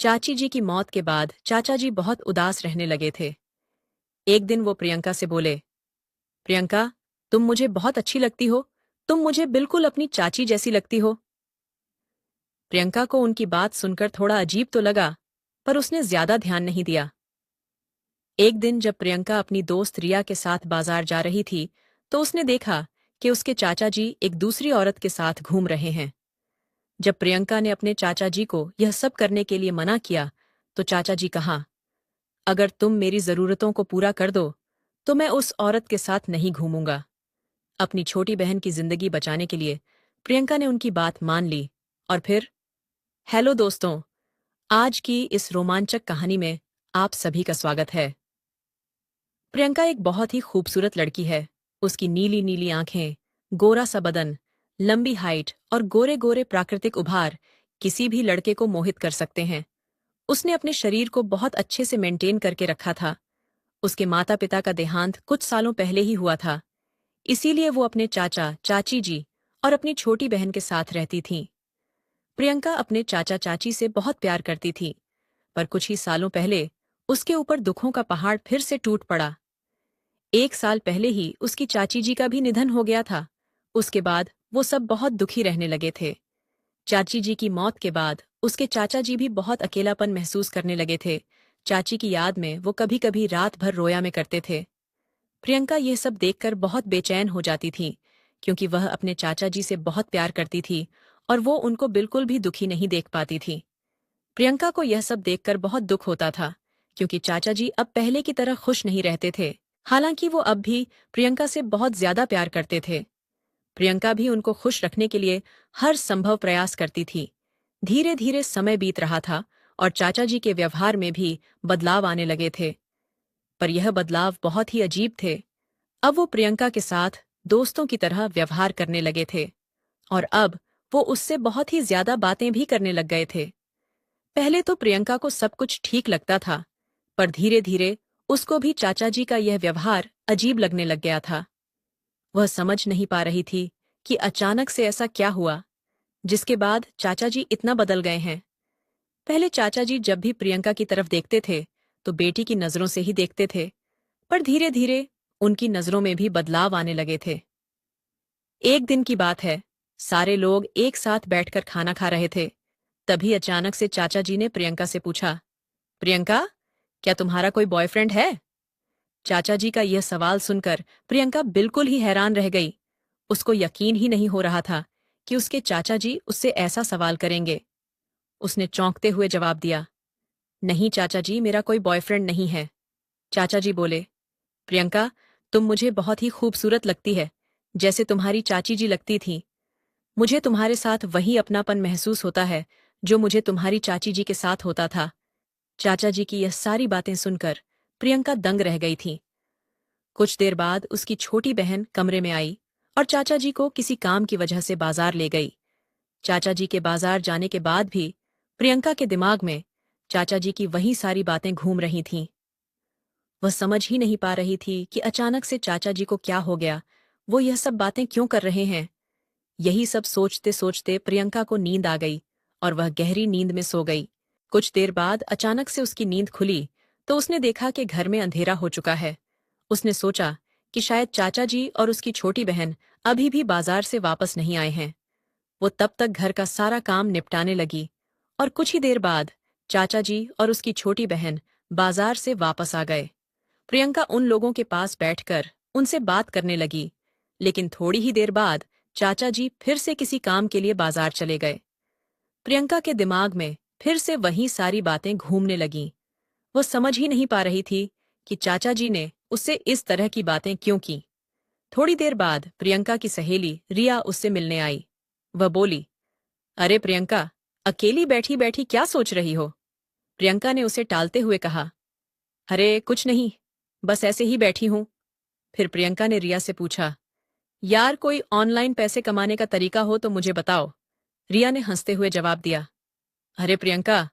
चाची जी की मौत के बाद चाचा जी बहुत उदास रहने लगे थे। एक दिन वो प्रियंका से बोले, प्रियंका, तुम मुझे बहुत अच्छी लगती हो। तुम मुझे बिल्कुल अपनी चाची जैसी लगती हो। प्रियंका को उनकी बात सुनकर थोड़ा अजीब तो लगा, पर उसने ज्यादा ध्यान नहीं दिया। एक दिन जब प्रियंका अपनी दोस्त रिया के साथ बाजार जा रही थी, तो उसने देखा कि उसके चाचा जी एक दूसरी औरत के साथ घूम रहे हैं। जब प्रियंका ने अपने चाचा जी को यह सब करने के लिए मना किया, तो चाचा जी कहा, अगर तुम मेरी जरूरतों को पूरा कर दो, तो मैं उस औरत के साथ नहीं घूमूंगा। अपनी छोटी बहन की जिंदगी बचाने के लिए प्रियंका ने उनकी बात मान ली। और फिर, हेलो दोस्तों, आज की इस रोमांचक कहानी में आप सभी का स्वागत है। प्रियंका एक बहुत ही खूबसूरत लड़की है। उसकी नीली नीली आंखें, गोरा सा बदन, लंबी हाइट और गोरे गोरे प्राकृतिक उभार किसी भी लड़के को मोहित कर सकते हैं। उसने अपने शरीर को बहुत अच्छे से मेंटेन करके रखा था। उसके माता पिता का देहांत कुछ सालों पहले ही हुआ था, इसीलिए वो अपने चाचा चाची जी और अपनी छोटी बहन के साथ रहती थीं। प्रियंका अपने चाचा चाची से बहुत प्यार करती थी, पर कुछ ही सालों पहले उसके ऊपर दुखों का पहाड़ फिर से टूट पड़ा। एक साल पहले ही उसकी चाची जी का भी निधन हो गया था। उसके बाद वो सब बहुत दुखी रहने लगे थे। चाची जी की मौत के बाद उसके चाचा जी भी बहुत अकेलापन महसूस करने लगे थे। चाची की याद में वो कभी कभी रात भर रोया में करते थे। प्रियंका ये सब देखकर बहुत बेचैन हो जाती थी, क्योंकि वह अपने चाचा जी से बहुत प्यार करती थी और वो उनको बिल्कुल भी दुखी नहीं देख पाती थी। प्रियंका को यह सब देखकर बहुत दुख होता था, क्योंकि चाचा जी अब पहले की तरह खुश नहीं रहते थे। हालांकि वो अब भी प्रियंका से बहुत ज्यादा प्यार करते थे। प्रियंका भी उनको खुश रखने के लिए हर संभव प्रयास करती थी। धीरे धीरे समय बीत रहा था और चाचा जी के व्यवहार में भी बदलाव आने लगे थे। पर यह बदलाव बहुत ही अजीब थे। अब वो प्रियंका के साथ दोस्तों की तरह व्यवहार करने लगे थे और अब वो उससे बहुत ही ज्यादा बातें भी करने लग गए थे। पहले तो प्रियंका को सब कुछ ठीक लगता था, पर धीरे धीरे उसको भी चाचा जी का यह व्यवहार अजीब लगने लग गया था। वह समझ नहीं पा रही थी कि अचानक से ऐसा क्या हुआ, जिसके बाद चाचा जी इतना बदल गए हैं। पहले चाचा जी जब भी प्रियंका की तरफ देखते थे, तो बेटी की नजरों से ही देखते थे, पर धीरे धीरे उनकी नजरों में भी बदलाव आने लगे थे। एक दिन की बात है, सारे लोग एक साथ बैठकर खाना खा रहे थे। तभी अचानक से चाचा जी ने प्रियंका से पूछा, प्रियंका, क्या तुम्हारा कोई बॉयफ्रेंड है? चाचा जी का यह सवाल सुनकर प्रियंका बिल्कुल ही हैरान रह गई। उसको यकीन ही नहीं हो रहा था कि उसके चाचा जी उससे ऐसा सवाल करेंगे। उसने चौंकते हुए जवाब दिया, नहीं चाचा जी, मेरा कोई बॉयफ्रेंड नहीं है। चाचा जी बोले, प्रियंका, तुम मुझे बहुत ही खूबसूरत लगती है, जैसे तुम्हारी चाची जी लगती थीं। मुझे तुम्हारे साथ वही अपनापन महसूस होता है जो मुझे तुम्हारी चाची जी के साथ होता था। चाचा जी की यह सारी बातें सुनकर प्रियंका दंग रह गई थी। कुछ देर बाद उसकी छोटी बहन कमरे में आई और चाचा जी को किसी काम की वजह से बाजार ले गई। चाचा जी के बाजार जाने के बाद भी प्रियंका के दिमाग में चाचा जी की वही सारी बातें घूम रही थीं। वह समझ ही नहीं पा रही थी कि अचानक से चाचा जी को क्या हो गया, वो यह सब बातें क्यों कर रहे हैं। यही सब सोचते सोचते प्रियंका को नींद आ गई और वह गहरी नींद में सो गई। कुछ देर बाद अचानक से उसकी नींद खुली, तो उसने देखा कि घर में अंधेरा हो चुका है। उसने सोचा कि शायद चाचा जी और उसकी छोटी बहन अभी भी बाजार से वापस नहीं आए हैं। वो तब तक घर का सारा काम निपटाने लगी और कुछ ही देर बाद चाचा जी और उसकी छोटी बहन बाजार से वापस आ गए। प्रियंका उन लोगों के पास बैठकर उनसे बात करने लगी, लेकिन थोड़ी ही देर बाद चाचा जी फिर से किसी काम के लिए बाजार चले गए। प्रियंका के दिमाग में फिर से वही सारी बातें घूमने लगीं। वो समझ ही नहीं पा रही थी कि चाचा जी ने उससे इस तरह की बातें क्यों की। थोड़ी देर बाद प्रियंका की सहेली रिया उससे मिलने आई। वह बोली, अरे प्रियंका, अकेली बैठी बैठी क्या सोच रही हो? प्रियंका ने उसे टालते हुए कहा, अरे कुछ नहीं, बस ऐसे ही बैठी हूं। फिर प्रियंका ने रिया से पूछा, यार कोई ऑनलाइन पैसे कमाने का तरीका हो तो मुझे बताओ। रिया ने हंसते हुए जवाब दिया, अरे प्रियंका,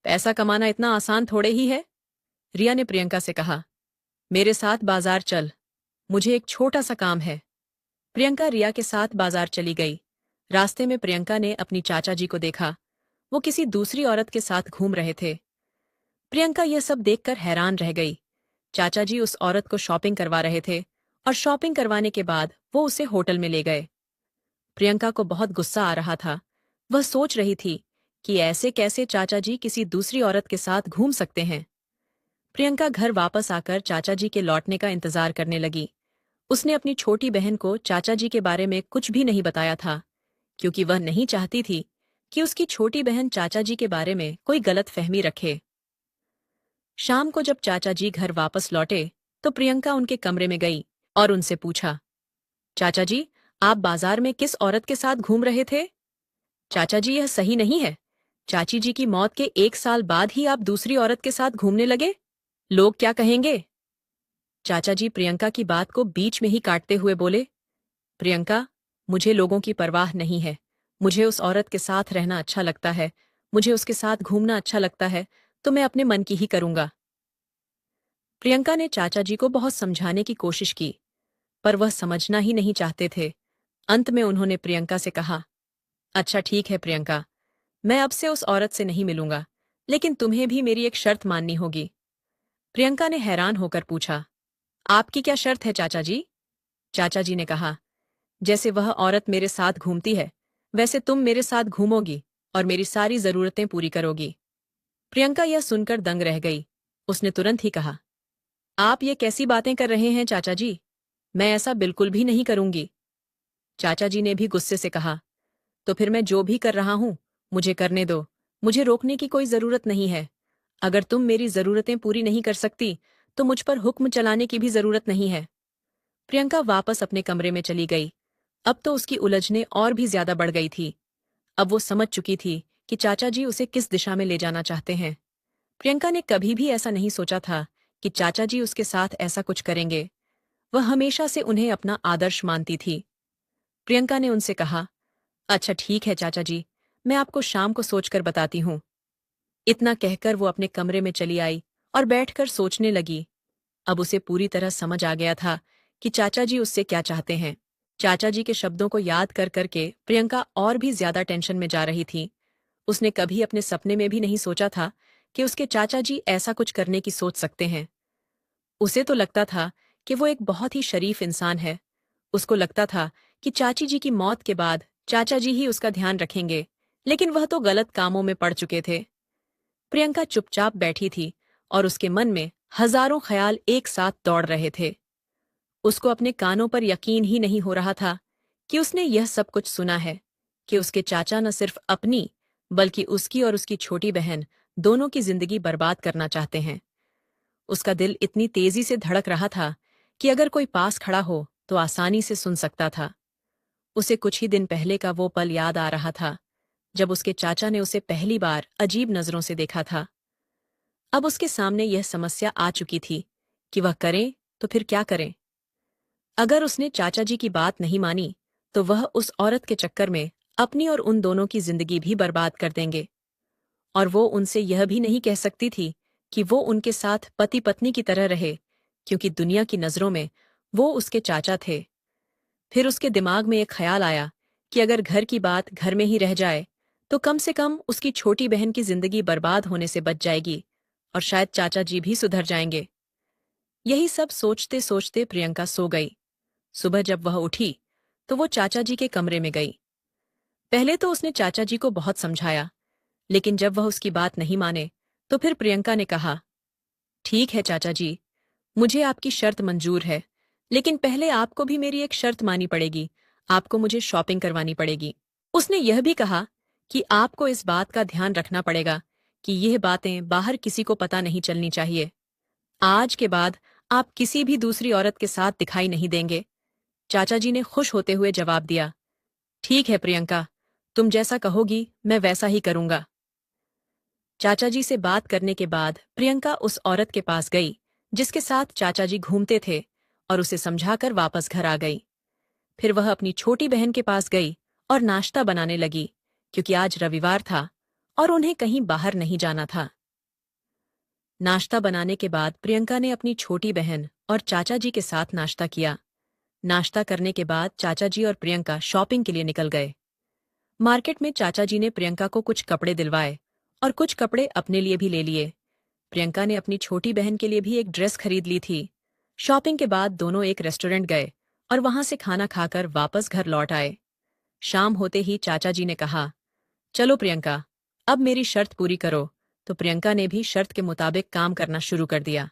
पैसा कमाना इतना आसान थोड़े ही है। रिया ने प्रियंका से कहा, मेरे साथ बाजार चल, मुझे एक छोटा सा काम है। प्रियंका रिया के साथ बाजार चली गई। रास्ते में प्रियंका ने अपनी चाचा जी को देखा। वो किसी दूसरी औरत के साथ घूम रहे थे। प्रियंका यह सब देखकर हैरान रह गई। चाचा जी उस औरत को शॉपिंग करवा रहे थे और शॉपिंग करवाने के बाद वो उसे होटल में ले गए। प्रियंका को बहुत गुस्सा आ रहा था। वह सोच रही थी कि ऐसे कैसे चाचा जी किसी दूसरी औरत के साथ घूम सकते हैं। प्रियंका घर वापस आकर चाचा जी के लौटने का इंतजार करने लगी। उसने अपनी छोटी बहन को चाचा जी के बारे में कुछ भी नहीं बताया था, क्योंकि वह नहीं चाहती थी कि उसकी छोटी बहन चाचा जी के बारे में कोई गलत फहमी रखे। शाम को जब चाचा जी घर वापस लौटे तो प्रियंका उनके कमरे में गई और उनसे पूछा, चाचा जी, आप बाजार में किस औरत के साथ घूम रहे थे? चाचा जी, यह सही नहीं है। चाची जी की मौत के 1 साल बाद ही आप दूसरी औरत के साथ घूमने लगे। लोग क्या कहेंगे? चाचा जी प्रियंका की बात को बीच में ही काटते हुए बोले, प्रियंका, मुझे लोगों की परवाह नहीं है। मुझे उस औरत के साथ रहना अच्छा लगता है, मुझे उसके साथ घूमना अच्छा लगता है, तो मैं अपने मन की ही करूंगा। प्रियंका ने चाचा जी को बहुत समझाने की कोशिश की, पर वह समझना ही नहीं चाहते थे। अंत में उन्होंने प्रियंका से कहा, अच्छा ठीक है प्रियंका, मैं अब से उस औरत से नहीं मिलूंगा, लेकिन तुम्हें भी मेरी एक शर्त माननी होगी। प्रियंका ने हैरान होकर पूछा, आपकी क्या शर्त है चाचा जी? चाचा जी ने कहा, जैसे वह औरत मेरे साथ घूमती है, वैसे तुम मेरे साथ घूमोगी और मेरी सारी जरूरतें पूरी करोगी। प्रियंका यह सुनकर दंग रह गई। उसने तुरंत ही कहा, आप ये कैसी बातें कर रहे हैं चाचा जी? मैं ऐसा बिल्कुल भी नहीं करूंगी। चाचा जी ने भी गुस्से से कहा, तो फिर मैं जो भी कर रहा हूं, मुझे करने दो। मुझे रोकने की कोई जरूरत नहीं है। अगर तुम मेरी जरूरतें पूरी नहीं कर सकती, तो मुझ पर हुक्म चलाने की भी जरूरत नहीं है। प्रियंका वापस अपने कमरे में चली गई। अब तो उसकी उलझनें और भी ज्यादा बढ़ गई थी। अब वो समझ चुकी थी कि चाचा जी उसे किस दिशा में ले जाना चाहते हैं। प्रियंका ने कभी भी ऐसा नहीं सोचा था कि चाचा जी उसके साथ ऐसा कुछ करेंगे। वह हमेशा से उन्हें अपना आदर्श मानती थी। प्रियंका ने उनसे कहा, अच्छा ठीक है चाचा जी, मैं आपको शाम को सोचकर बताती हूँ। इतना कहकर वो अपने कमरे में चली आई और बैठकर सोचने लगी। अब उसे पूरी तरह समझ आ गया था कि चाचा जी उससे क्या चाहते हैं। चाचा जी के शब्दों को याद कर करके प्रियंका और भी ज्यादा टेंशन में जा रही थी। उसने कभी अपने सपने में भी नहीं सोचा था कि उसके चाचा जी ऐसा कुछ करने की सोच सकते हैं। उसे तो लगता था कि वो एक बहुत ही शरीफ इंसान है। उसको लगता था कि चाची जी की मौत के बाद चाचा जी ही उसका ध्यान रखेंगे, लेकिन वह तो गलत कामों में पड़ चुके थे। प्रियंका चुपचाप बैठी थी और उसके मन में हजारों ख्याल एक साथ दौड़ रहे थे। उसको अपने कानों पर यकीन ही नहीं हो रहा था कि उसने यह सब कुछ सुना है, कि उसके चाचा न सिर्फ अपनी, बल्कि उसकी और उसकी छोटी बहन दोनों की जिंदगी बर्बाद करना चाहते हैं। उसका दिल इतनी तेजी से धड़क रहा था कि अगर कोई पास खड़ा हो तो आसानी से सुन सकता था। उसे कुछ ही दिन पहले का वो पल याद आ रहा था, जब उसके चाचा ने उसे पहली बार अजीब नजरों से देखा था। अब उसके सामने यह समस्या आ चुकी थी कि वह करें तो फिर क्या करें। अगर उसने चाचा जी की बात नहीं मानी, तो वह उस औरत के चक्कर में अपनी और उन दोनों की जिंदगी भी बर्बाद कर देंगे। और वो उनसे यह भी नहीं कह सकती थी कि वो उनके साथ पति पत्नी की तरह रहे, क्योंकि दुनिया की नजरों में वो उसके चाचा थे। फिर उसके दिमाग में एक ख्याल आया कि अगर घर की बात घर में ही रह जाए, तो कम से कम उसकी छोटी बहन की जिंदगी बर्बाद होने से बच जाएगी और शायद चाचा जी भी सुधर जाएंगे। यही सब सोचते सोचते प्रियंका सो गई। सुबह जब वह उठी, तो वो चाचा जी के कमरे में गई। पहले तो उसने चाचा जी को बहुत समझाया, लेकिन जब वह उसकी बात नहीं माने, तो फिर प्रियंका ने कहा, ठीक है चाचा जी, मुझे आपकी शर्त मंजूर है, लेकिन पहले आपको भी मेरी एक शर्त माननी पड़ेगी। आपको मुझे शॉपिंग करवानी पड़ेगी। उसने यह भी कहा कि आपको इस बात का ध्यान रखना पड़ेगा कि यह बातें बाहर किसी को पता नहीं चलनी चाहिए। आज के बाद आप किसी भी दूसरी औरत के साथ दिखाई नहीं देंगे। चाचा जी ने खुश होते हुए जवाब दिया, ठीक है प्रियंका, तुम जैसा कहोगी मैं वैसा ही करूंगा। चाचा जी से बात करने के बाद प्रियंका उस औरत के पास गई जिसके साथ चाचा जी घूमते थे और उसे समझाकर वापस घर आ गई। फिर वह अपनी छोटी बहन के पास गई और नाश्ता बनाने लगी, क्योंकि आज रविवार था और उन्हें कहीं बाहर नहीं जाना था। नाश्ता बनाने के बाद प्रियंका ने अपनी छोटी बहन और चाचा जी के साथ नाश्ता किया। नाश्ता करने के बाद चाचा जी और प्रियंका शॉपिंग के लिए निकल गए। मार्केट में चाचा जी ने प्रियंका को कुछ कपड़े दिलवाए और कुछ कपड़े अपने लिए भी ले लिए। प्रियंका ने अपनी छोटी बहन के लिए भी एक ड्रेस खरीद ली थी। शॉपिंग के बाद दोनों एक रेस्टोरेंट गए और वहां से खाना खाकर वापस घर लौट आए। शाम होते ही चाचा जी ने कहा, चलो प्रियंका, अब मेरी शर्त पूरी करो। तो प्रियंका ने भी शर्त के मुताबिक काम करना शुरू कर दिया।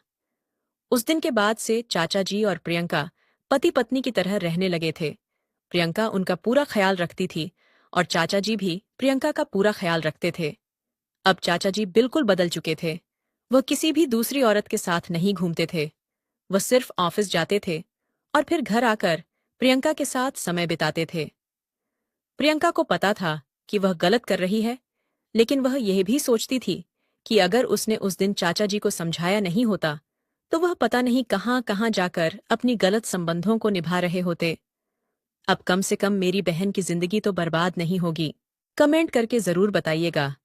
उस दिन के बाद से चाचा जी और प्रियंका पति पत्नी की तरह रहने लगे थे। प्रियंका उनका पूरा ख्याल रखती थी और चाचा जी भी प्रियंका का पूरा ख्याल रखते थे। अब चाचा जी बिल्कुल बदल चुके थे। वह किसी भी दूसरी औरत के साथ नहीं घूमते थे। वह सिर्फ ऑफिस जाते थे और फिर घर आकर प्रियंका के साथ समय बिताते थे। प्रियंका को पता था कि वह गलत कर रही है, लेकिन वह यह भी सोचती थी कि अगर उसने उस दिन चाचा जी को समझाया नहीं होता, तो वह पता नहीं कहाँ कहाँ जाकर अपनी गलत संबंधों को निभा रहे होते। अब कम से कम मेरी बहन की जिंदगी तो बर्बाद नहीं होगी। कमेंट करके जरूर बताइएगा